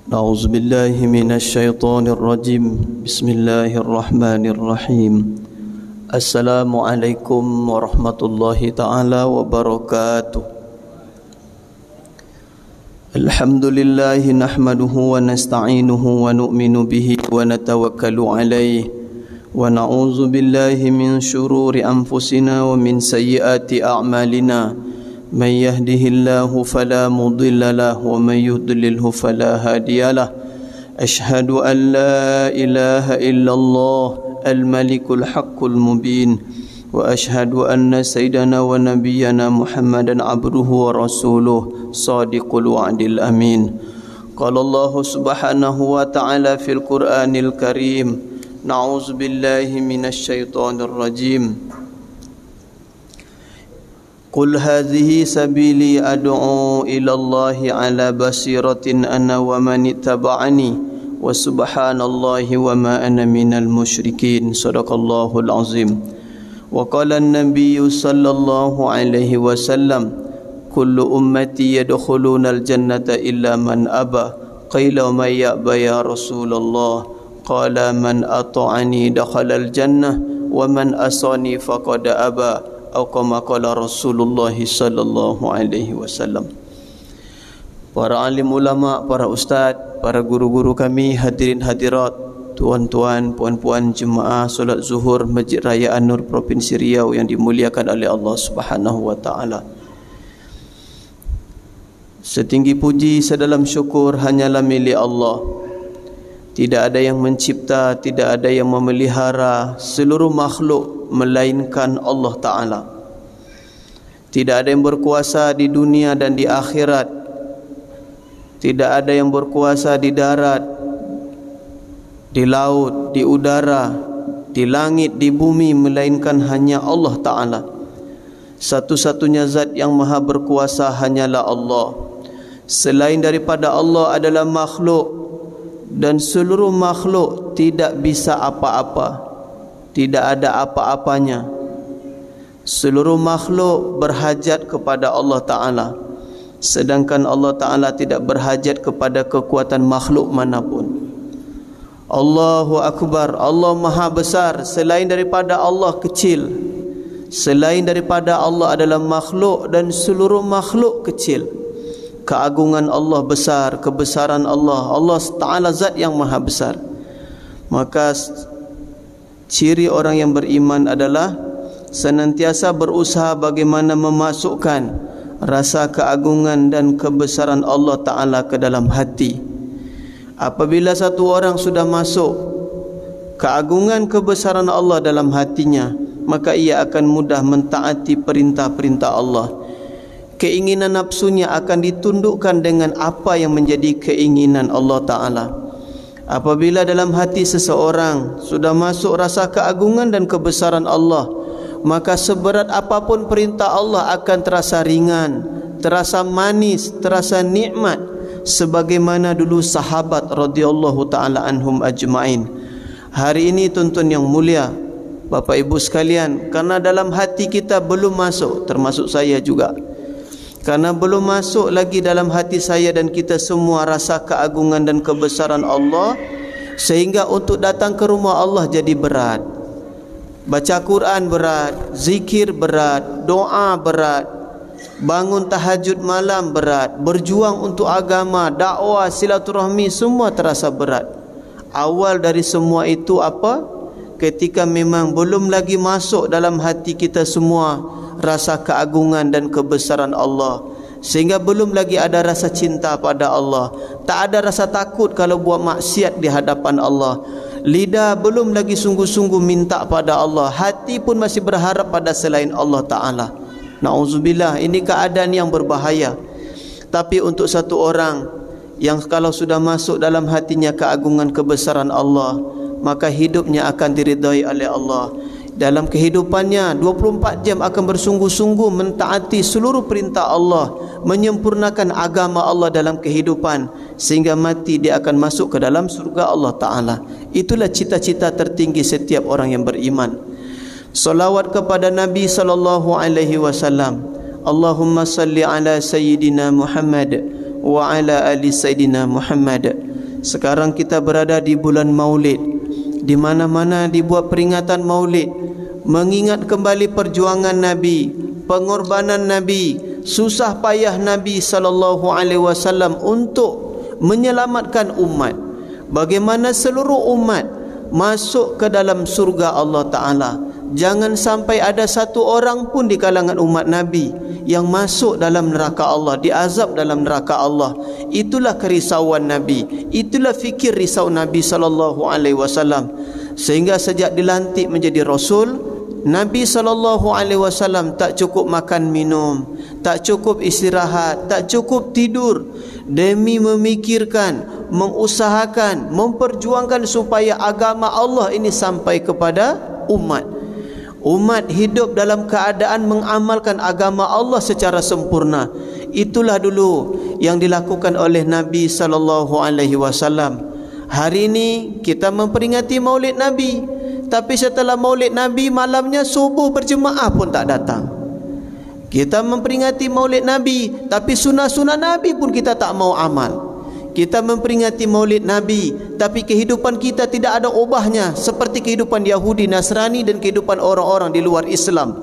أعوذ بالله من الشيطان الرجيم بسم الله الرحمن الرحيم السلام عليكم ورحمة الله تعالى وبركاته الحمد لله نحمده ونستعينه ونؤمن به ونتوكل عليه ونعوذ بالله من شرور أنفسنا ومن سيئات أعمالنا من يهده الله فلا مضل له ومن يضلله فلا هادي له أشهد أن لا إله إلا الله الملك الحق المبين وأشهد أن سيدنا ونبينا محمدا عبده ورسوله صادق الوعد الأمين قال الله سبحانه وتعالى في القرآن الكريم نعوذ بالله من الشيطان الرجيم قل هذه سبيلي أدعو إلى الله على بصيرة أنا ومن اتبعني وسبحان الله وما أنا من المشركين صدق الله العظيم وقال النبي صلى الله عليه وسلم كل أمتي يدخلون الجنة إلا من أبى قيل ومن يأبى يا رسول الله قال من أطاعني دخل الجنة ومن أصاني فقد أبى atau kama qala Rasulullah sallallahu alaihi wasallam. Para alim ulama, para ustaz, para guru-guru kami, hadirin hadirat, tuan-tuan, puan-puan jemaah solat zuhur Masjid Raya An-Nur Provinsi Riau yang dimuliakan oleh Allah Subhanahu wa taala. Setinggi puji sedalam syukur hanyalah milik Allah. Tidak ada yang mencipta, tidak ada yang memelihara seluruh makhluk melainkan Allah Ta'ala. Tidak ada yang berkuasa di dunia dan di akhirat. Tidak ada yang berkuasa di darat, di laut, di udara, di langit, di bumi, melainkan hanya Allah Ta'ala. Satu-satunya zat yang maha berkuasa hanyalah Allah. Selain daripada Allah adalah makhluk, dan seluruh makhluk tidak bisa apa-apa, tidak ada apa-apanya. Seluruh makhluk berhajat kepada Allah Ta'ala, sedangkan Allah Ta'ala tidak berhajat kepada kekuatan makhluk manapun. Allahu Akbar, Allah Maha Besar. Selain daripada Allah kecil. Selain daripada Allah adalah makhluk dan seluruh makhluk kecil. Keagungan Allah besar, kebesaran Allah, Allah Ta'ala zat yang maha besar. Maka ciri orang yang beriman adalah senantiasa berusaha bagaimana memasukkan rasa keagungan dan kebesaran Allah Ta'ala ke dalam hati. Apabila satu orang sudah masuk keagungan kebesaran Allah dalam hatinya, maka ia akan mudah mentaati perintah-perintah Allah. Keinginan nafsunya akan ditundukkan dengan apa yang menjadi keinginan Allah Ta'ala. Apabila dalam hati seseorang sudah masuk rasa keagungan dan kebesaran Allah, maka seberat apapun perintah Allah akan terasa ringan, terasa manis, terasa nikmat, sebagaimana dulu sahabat radhiyallahu ta'ala anhum ajma'in. Hari ini tuan-tuan yang mulia, Bapak Ibu sekalian, karena dalam hati kita belum masuk, termasuk saya juga, karena belum masuk lagi dalam hati saya dan kita semua rasa keagungan dan kebesaran Allah, sehingga untuk datang ke rumah Allah jadi berat. Baca Quran berat, zikir berat, doa berat, bangun tahajud malam berat, berjuang untuk agama, dakwah, silaturahmi, semua terasa berat. Awal dari semua itu apa? Ketika memang belum lagi masuk dalam hati kita semua rasa keagungan dan kebesaran Allah, sehingga belum lagi ada rasa cinta pada Allah, tak ada rasa takut kalau buat maksiat di hadapan Allah, lidah belum lagi sungguh-sungguh minta pada Allah, hati pun masih berharap pada selain Allah Ta'ala. Na'udzubillah, ini keadaan yang berbahaya. Tapi untuk satu orang yang kalau sudah masuk dalam hatinya keagungan kebesaran Allah, maka hidupnya akan diridai oleh Allah. Dalam kehidupannya 24 jam akan bersungguh-sungguh mentaati seluruh perintah Allah, menyempurnakan agama Allah dalam kehidupan, sehingga mati dia akan masuk ke dalam surga Allah Ta'ala. Itulah cita-cita tertinggi setiap orang yang beriman. Salawat kepada Nabi sallallahu alaihi wasallam. Allahumma salli ala Sayyidina Muhammad wa ala ali Sayyidina Muhammad. Sekarang kita berada di bulan Maulid, di mana-mana dibuat peringatan Maulid, mengingat kembali perjuangan Nabi, pengorbanan Nabi, susah payah Nabi sallallahu alaihi wasallam untuk menyelamatkan umat. Bagaimana seluruh umat masuk ke dalam surga Allah Ta'ala. Jangan sampai ada satu orang pun di kalangan umat Nabi yang masuk dalam neraka Allah, diazab dalam neraka Allah. Itulah kerisauan Nabi, itulah fikir risau Nabi sallallahu alaihi wasallam. Sehingga sejak dilantik menjadi Rasul, Nabi sallallahu alaihi wasallam tak cukup makan minum, tak cukup istirahat, tak cukup tidur, demi memikirkan, mengusahakan, memperjuangkan supaya agama Allah ini sampai kepada umat. Umat hidup dalam keadaan mengamalkan agama Allah secara sempurna. Itulah dulu yang dilakukan oleh Nabi sallallahu alaihi wasallam. Hari ini kita memperingati Maulid Nabi, tapi setelah Maulid Nabi malamnya subuh berjemaah pun tak datang. Kita memperingati Maulid Nabi, tapi sunnah-sunnah Nabi pun kita tak mau amal. Kita memperingati Maulid Nabi, tapi kehidupan kita tidak ada ubahnya seperti kehidupan Yahudi, Nasrani dan kehidupan orang-orang di luar Islam.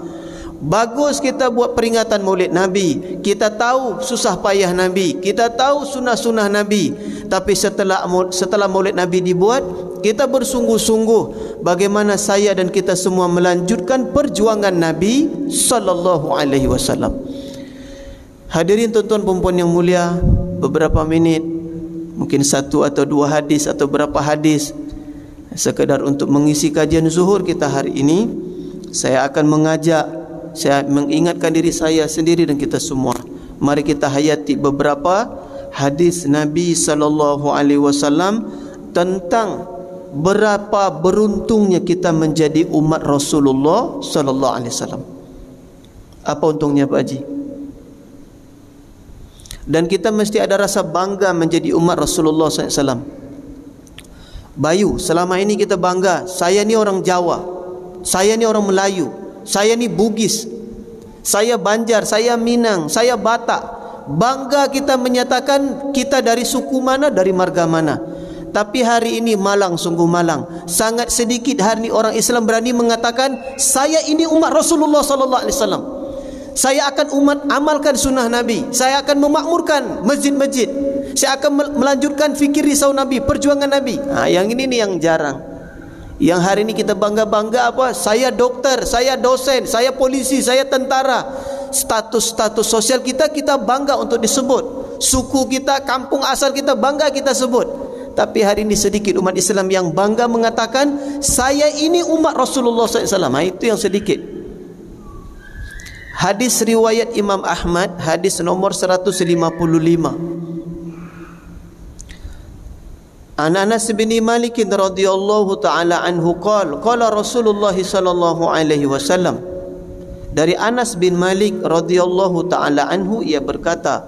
Bagus kita buat peringatan Maulid Nabi, kita tahu susah payah Nabi, kita tahu sunnah-sunnah Nabi, tapi setelah Maulid Nabi dibuat, kita bersungguh-sungguh bagaimana saya dan kita semua melanjutkan perjuangan Nabi sallallahu alaihi wasallam. Hadirin tuan-tuan puan-puan yang mulia, beberapa minit, mungkin satu atau dua hadis atau berapa hadis sekedar untuk mengisi kajian zuhur kita hari ini. Saya akan saya mengingatkan diri saya sendiri dan kita semua, mari kita hayati beberapa hadis Nabi sallallahu alaihi wasallam tentang berapa beruntungnya kita menjadi umat Rasulullah sallallahu alaihi wasallam. Apa untungnya Pak Haji? Dan kita mesti ada rasa bangga menjadi umat Rasulullah SAW. Bayu, selama ini kita bangga, saya ni orang Jawa, saya ni orang Melayu, saya ni Bugis, saya Banjar, saya Minang, saya Batak. Bangga kita menyatakan kita dari suku mana, dari marga mana. Tapi hari ini malang, sungguh malang. Sangat sedikit hari ini orang Islam berani mengatakan saya ini umat Rasulullah sallallahu alaihi wasallam. Saya akan amalkan sunnah Nabi. Saya akan memakmurkan masjid-masjid. Saya akan melanjutkan fikir risau Nabi, perjuangan Nabi. Yang ini nih yang jarang. Yang hari ini kita bangga-bangga apa? Saya dokter, saya dosen, saya polisi, saya tentara. Status-status sosial kita bangga untuk disebut. Suku kita, kampung asal kita bangga kita sebut. Tapi hari ini sedikit umat Islam yang bangga mengatakan saya ini umat Rasulullah SAW. Itu yang sedikit. Hadis riwayat Imam Ahmad, hadis nomor 155. An Anas bin Malik radhiyallahu taala anhu qala Rasulullah sallallahu alaihi wasallam. Dari Anas bin Malik radhiyallahu taala anhu, ia berkata,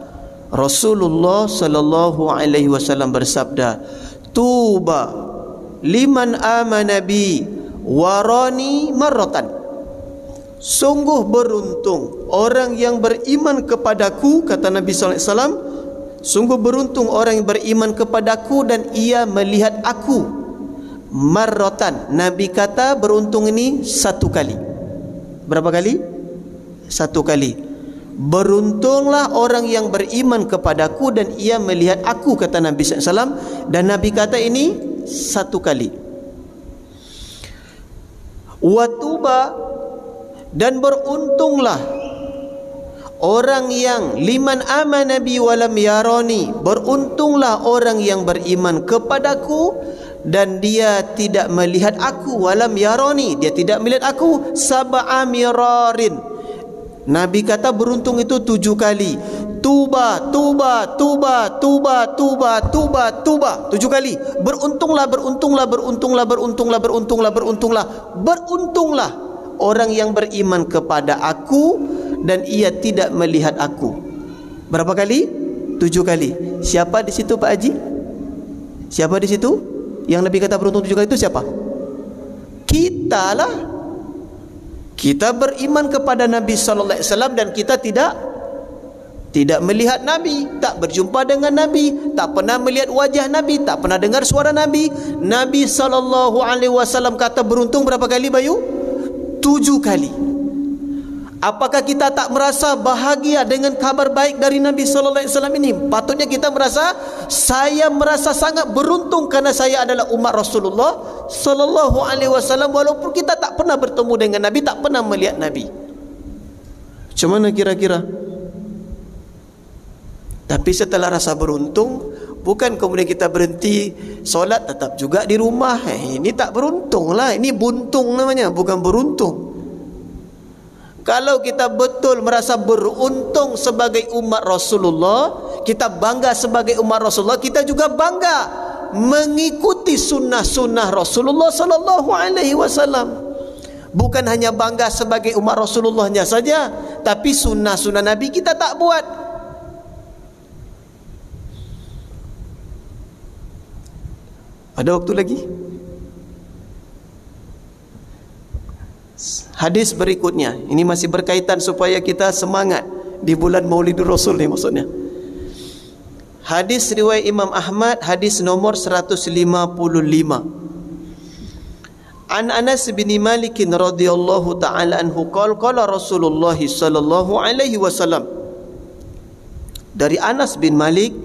Rasulullah sallallahu alaihi wasallam bersabda, "Tuba liman amana bi warani marratan." Sungguh beruntung orang yang beriman kepadaku, kata Nabi sallallahu alaihi wasallam. Sungguh beruntung orang yang beriman kepadaku dan ia melihat aku marratan. Nabi kata beruntung ini satu kali. Berapa kali? Satu kali. Beruntunglah orang yang beriman kepadaku dan ia melihat aku, kata Nabi sallallahu alaihi wasallam. Dan Nabi kata ini satu kali. Watuba, dan beruntunglah orang yang liman amana bi walam yarani, beruntunglah orang yang beriman kepadaku dan dia tidak melihat aku, walam yarani, dia tidak melihat aku, sab'a mirarin. Nabi kata beruntung itu 7 kali. Tuba, tuba, tuba, tuba, tuba, tuba, tuba, 7 kali. Beruntunglah, beruntunglah, beruntunglah, beruntunglah, beruntunglah, beruntunglah, beruntunglah orang yang beriman kepada aku dan ia tidak melihat aku. Berapa kali? 7 kali. Siapa di situ Pak Haji? Siapa di situ? Yang Nabi kata beruntung 7 kali itu siapa? Kita lah. Kita beriman kepada Nabi sallallahu alaihi wasallam dan kita tidak tidak melihat Nabi, tak berjumpa dengan Nabi, tak pernah melihat wajah Nabi, tak pernah dengar suara Nabi. Nabi SAW kata beruntung berapa kali Bayu? 7 kali. Apakah kita tak merasa bahagia dengan kabar baik dari Nabi SAW ini? Patutnya kita merasa, saya merasa sangat beruntung kerana saya adalah umat Rasulullah SAW, walaupun kita tak pernah bertemu dengan Nabi, tak pernah melihat Nabi. Macam mana kira-kira? Tapi setelah rasa beruntung, bukan kemudian kita berhenti solat, tetap juga di rumah. Ini tak beruntung lah, ini buntung namanya, bukan beruntung. Kalau kita betul merasa beruntung sebagai umat Rasulullah, kita bangga sebagai umat Rasulullah, kita juga bangga mengikuti sunnah-sunnah Rasulullah sallallahu alaihi wasallam. Bukan hanya bangga sebagai umat Rasulullahnya saja, tapi sunnah-sunnah Nabi kita tak buat. Ada waktu lagi? Hadis berikutnya, ini masih berkaitan supaya kita semangat di bulan Maulidur Rasul ni maksudnya. Hadis riwayat Imam Ahmad, hadis nomor 155. An Anas bin Malik radhiyallahu taala anhu qala Rasulullah sallallahu alaihi wasallam. Dari Anas bin Malik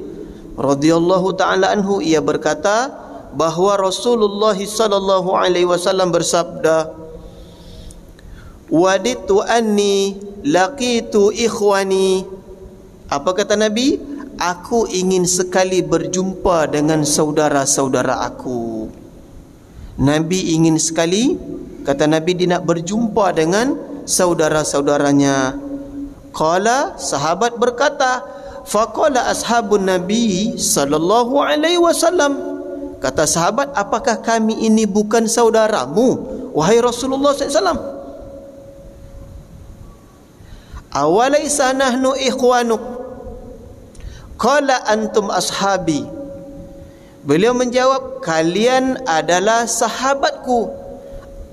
radhiyallahu taala anhu, ia berkata bahawa Rasulullah sallallahu alaihi wasallam bersabda, waditu anni laqitu ikhwani. Apa kata Nabi? Aku ingin sekali berjumpa dengan saudara-saudara aku. Nabi ingin sekali, kata Nabi, dia nak berjumpa dengan saudara-saudaranya. Qala, sahabat berkata, faqala ashabun Nabi sallallahu alaihi wasallam. Kata sahabat, apakah kami ini bukan saudaramu, wahai Rasulullah sallallahu alaihi wasallam? Awalaisa nahnu ikhwanuk? Qala antum ashabi. Beliau menjawab, kalian adalah sahabatku.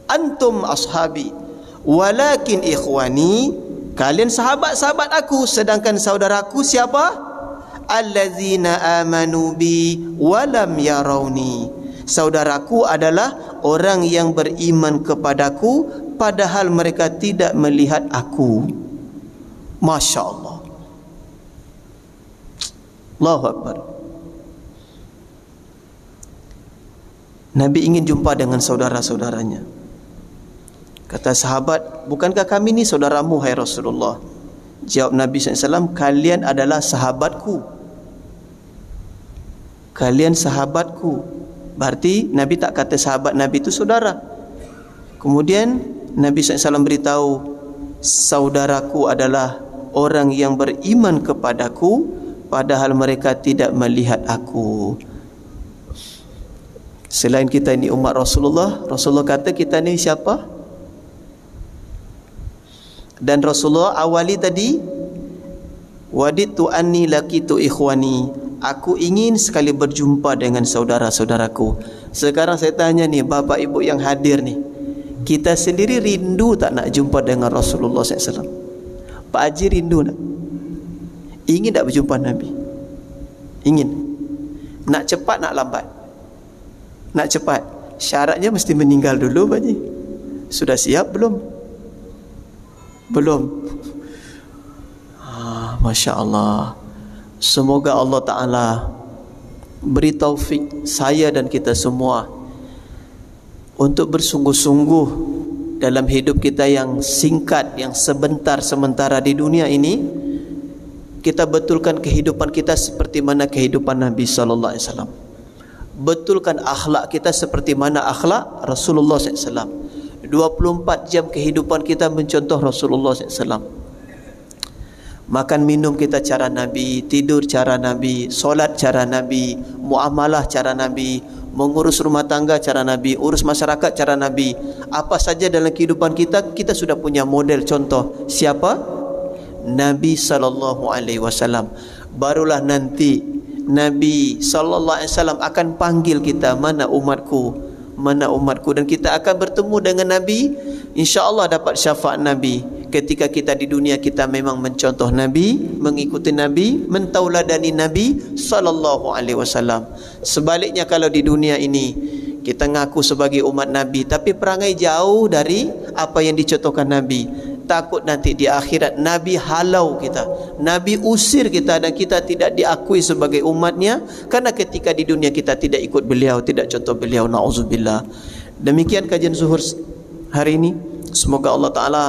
Antum ashabi, walakin ikhwani, kalian sahabat-sahabat aku, sedangkan saudaraku siapa? Allazina amanu bi walam yarawni. Saudaraku adalah orang yang beriman kepadaku padahal mereka tidak melihat aku. Masya Allah. Allahu Akbar. Nabi ingin jumpa dengan saudara-saudaranya. Kata sahabat, bukankah kami ni saudaramu, hai Rasulullah? Jawab Nabi SAW, kalian adalah sahabatku. Kalian sahabatku. Berarti Nabi tak kata sahabat Nabi itu saudara. Kemudian Nabi SAW beritahu, saudaraku adalah orang yang beriman kepadaku padahal mereka tidak melihat aku. Selain kita ini umat Rasulullah, Rasulullah kata kita ni siapa? Dan Rasulullah awali tadi, waditu anni laqitu ikhwani. Aku ingin sekali berjumpa dengan saudara-saudaraku. Sekarang saya tanya ni, bapa ibu yang hadir ni, kita sendiri rindu tak nak jumpa dengan Rasulullah SAW? Pak Haji rindu tak? Ingin tak berjumpa Nabi? Ingin. Nak cepat nak lambat? Nak cepat. Syaratnya mesti meninggal dulu Pak Haji. Sudah siap belum? Belum. Masya Allah. Semoga Allah Ta'ala beri taufik saya dan kita semua untuk bersungguh-sungguh dalam hidup kita yang singkat, yang sebentar sementara di dunia ini. Kita betulkan kehidupan kita seperti mana kehidupan Nabi Sallallahu Alaihi Wasallam. Betulkan akhlak kita seperti mana akhlak Rasulullah SAW. 24 jam kehidupan kita mencontoh Rasulullah SAW. Makan minum kita cara Nabi, tidur cara Nabi, solat cara Nabi, muamalah cara Nabi, mengurus rumah tangga cara Nabi, urus masyarakat cara Nabi. Apa saja dalam kehidupan kita, kita sudah punya model contoh. Siapa? Nabi Sallallahu Alaihi Wasallam. Barulah nanti Nabi Sallallahu Alaihi Wasallam akan panggil kita, mana umatku, mana umatku, dan kita akan bertemu dengan Nabi. InsyaAllah dapat syafaat Nabi. Ketika kita di dunia, kita memang mencontoh Nabi, mengikuti Nabi, mentauladani Nabi sallallahu alaihi wasallam. Sebaliknya, kalau di dunia ini kita ngaku sebagai umat Nabi tapi perangai jauh dari apa yang dicontohkan Nabi, takut nanti di akhirat Nabi halau kita, Nabi usir kita dan kita tidak diakui sebagai umatnya, karena ketika di dunia kita tidak ikut beliau, tidak contoh beliau. Na'udzubillah. Demikian kajian zuhur hari ini. Semoga Allah Ta'ala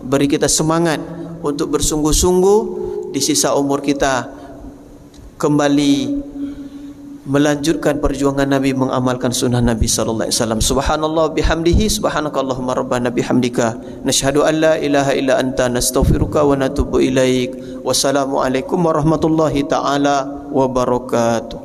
beri kita semangat untuk bersungguh-sungguh di sisa umur kita kembali melanjutkan perjuangan Nabi, mengamalkan sunnah Nabi sallallahu alaihi wasallam. Subhanallah bihamdihi, subhanakallahumma rabbana bihamdika, nashhadu an la ilaha illa anta, nastaghfiruka wa natubu ilaik. Wassalamualaikum warahmatullahi taala wabarakatuh.